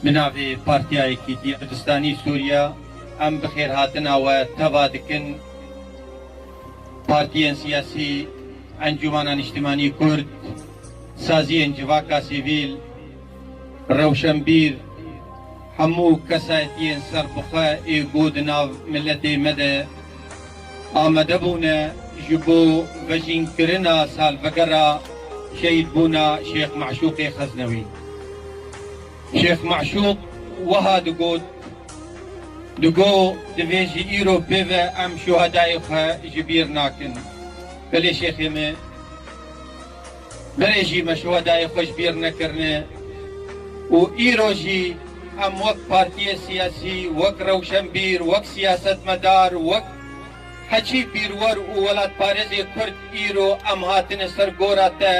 بناوی پارتیایەکی کوردستانی سووریا ئەم بەخێرهاتنە و تەوا دکن پارتیên siyasî ئەنجومانە نیشتیمانی کورد سازیên civaka sîvîl rewşenbîr hemû kesayetiyên serbixwe ê got di nav milletê me de amade bûne ji bo vejînkirina salvegera şehîdbûna Şêx Meşûqê Xeznewî. Şêx Meşûq wiha digot divê jî îro pêve em şûhedayê xwe ji bîr nakin. Belê şêxê me berê jî me şûhedayê xwe ji bîr nekirine û îro jî em wek partiyê siyasî, wek rewşenbîr, wek siyasetmedar, wek heçî pîrwer û welatparêzê Kurd îro em hatine ser gora te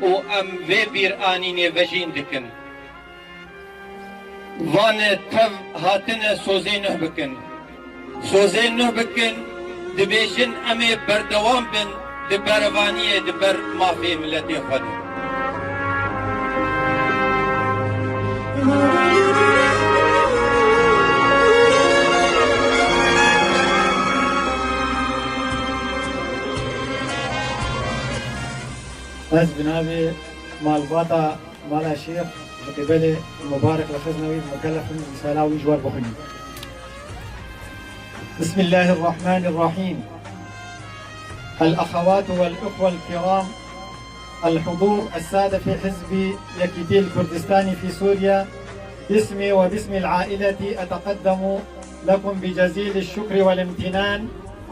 û em vê bîranînê vejîn dikin. Vane tev hatine sozê nûh bikin. Sozê nûh bikin dibêjin em ê berdewam bin di berevaniyê di ber mafê milletê xwe de. Ez binavê malbata mala Şêx bi qîbelê Mubarek Xeznewî mukellefin risala wî ji we bixwînin. Bismillahirrahmanirrahim. الأخوات والأخوة الكرام، الحضور السادة في حزب يكيدي الكردستاني في سوريا، باسمي وباسم العائلة أتقدم لكم بجزيل الشكر والامتنان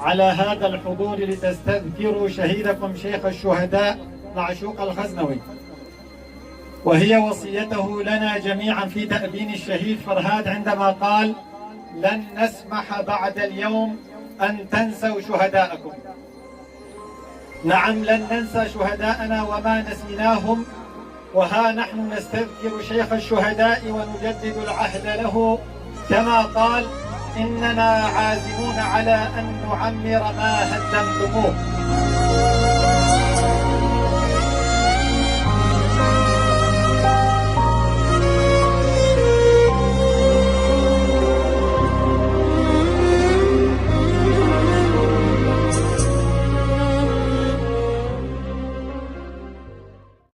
على هذا الحضور لتستذكروا شهيدكم شيخ الشهداء معشوق الخزنوي، وهي وصيته لنا جميعا في تأبين الشهيد فرهاد عندما قال: لن نسمح بعد اليوم أن تنسوا شهداءكم. نعم، لن ننسى شهداءنا وما نسيناهم، وها نحن نستذكر شيخ الشهداء ونجدد العهد له كما قال: إننا عازمون على أن نعمر ما هدمتموه.